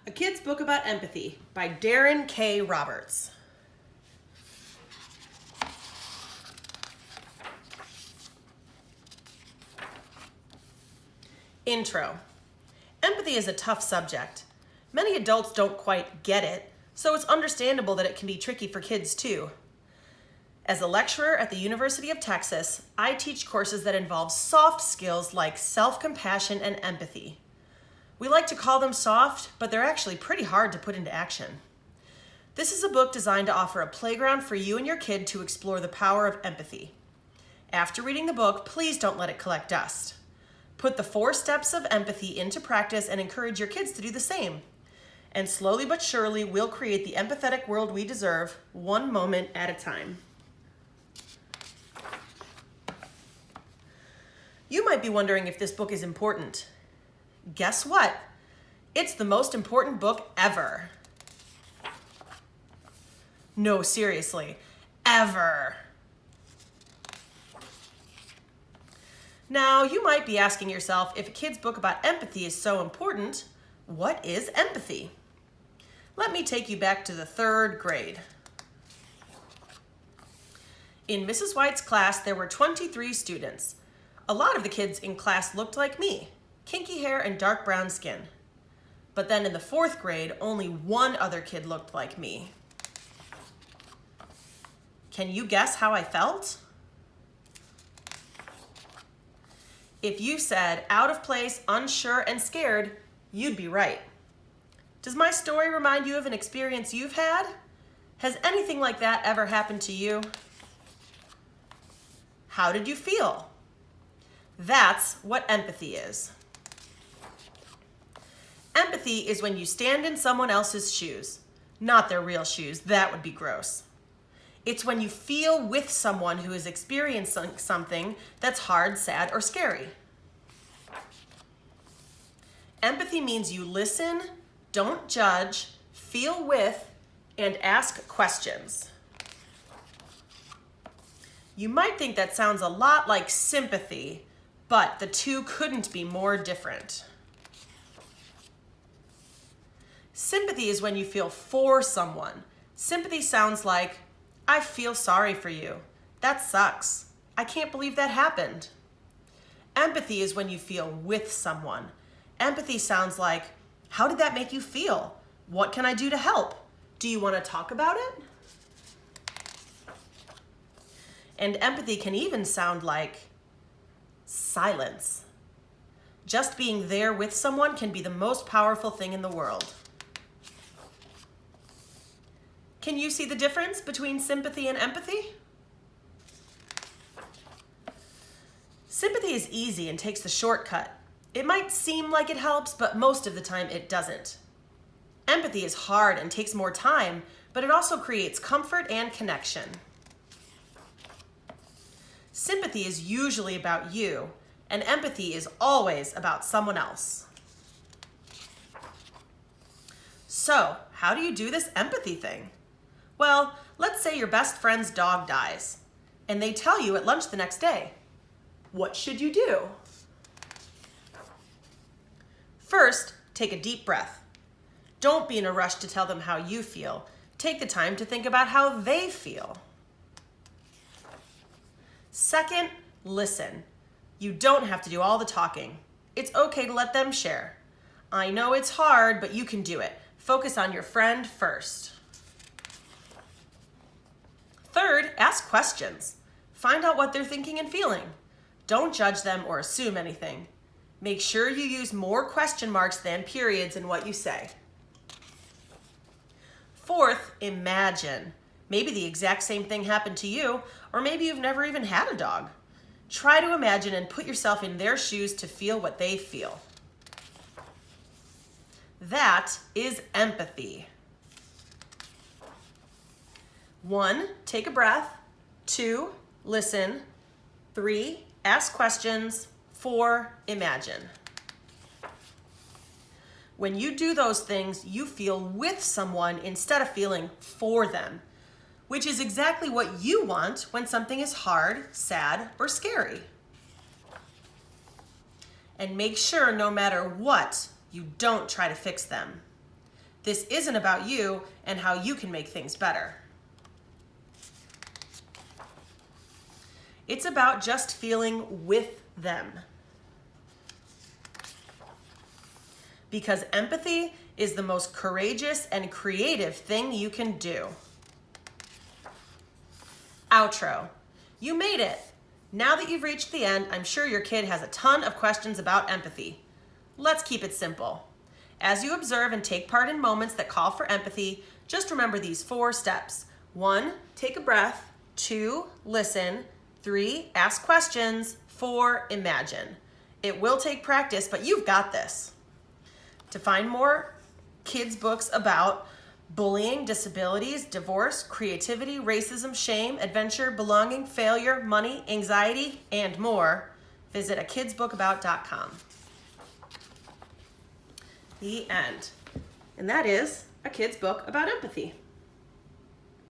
A Kid's Book About Empathy by Darren K. Roberts. Intro. Empathy is a tough subject. Many adults don't quite get it, so it's understandable that it can be tricky for kids too. As a lecturer at the University of Texas, I teach courses that involve soft skills like self-compassion and empathy. We like to call them soft, but they're actually pretty hard to put into action. This is a book designed to offer a playground for you and your kid to explore the power of empathy. After reading the book, please don't let it collect dust. Put the 4 steps of empathy into practice and encourage your kids to do the same. And slowly but surely, we'll create the empathetic world we deserve, one moment at a time. You might be wondering if this book is important. Guess what? It's the most important book ever. No, seriously, ever. Now, you might be asking yourself, if a kid's book about empathy is so important, what is empathy? Let me take you back to the 3rd grade. In Mrs. White's class, there were 23 students. A lot of the kids in class looked like me, kinky hair and dark brown skin. But then in the 4th grade, only one other kid looked like me. Can you guess how I felt? If you said out of place, unsure, and scared, you'd be right. Does my story remind you of an experience you've had? Has anything like that ever happened to you? How did you feel? That's what empathy is. Empathy is when you stand in someone else's shoes, not their real shoes. That would be gross. It's when you feel with someone who is experiencing something that's hard, sad, or scary. Empathy means you listen, don't judge, feel with, and ask questions. You might think that sounds a lot like sympathy, but the two couldn't be more different. Sympathy is when you feel for someone. Sympathy sounds like, I feel sorry for you. That sucks. I can't believe that happened. Empathy is when you feel with someone. Empathy sounds like, how did that make you feel? What can I do to help? Do you want to talk about it? And empathy can even sound like silence. Just being there with someone can be the most powerful thing in the world. Can you see the difference between sympathy and empathy? Sympathy is easy and takes the shortcut. It might seem like it helps, but most of the time it doesn't. Empathy is hard and takes more time, but it also creates comfort and connection. Sympathy is usually about you, and empathy is always about someone else. So, how do you do this empathy thing? Well, let's say your best friend's dog dies, and they tell you at lunch the next day. What should you do? First, take a deep breath. Don't be in a rush to tell them how you feel. Take the time to think about how they feel. Second, listen. You don't have to do all the talking. It's okay to let them share. I know it's hard, but you can do it. Focus on your friend first. Third, ask questions. Find out what they're thinking and feeling. Don't judge them or assume anything. Make sure you use more question marks than periods in what you say. Fourth, imagine. Maybe the exact same thing happened to you, or maybe you've never even had a dog. Try to imagine and put yourself in their shoes to feel what they feel. That is empathy. 1, take a breath. 2, listen. 3, ask questions. 4, imagine. When you do those things, you feel with someone instead of feeling for them, which is exactly what you want when something is hard, sad, or scary. And make sure no matter what, you don't try to fix them. This isn't about you and how you can make things better. It's about just feeling with them. Because empathy is the most courageous and creative thing you can do. Outro. You made it. Now that you've reached the end, I'm sure your kid has a ton of questions about empathy. Let's keep it simple. As you observe and take part in moments that call for empathy, just remember these 4 steps. 1, take a breath. 2, listen. 3, ask questions. 4, imagine. It will take practice, but you've got this. To find more kids' books about bullying, disabilities, divorce, creativity, racism, shame, adventure, belonging, failure, money, anxiety, and more, visit akidsbookabout.com. The end. And that is A Kid's Book About Empathy.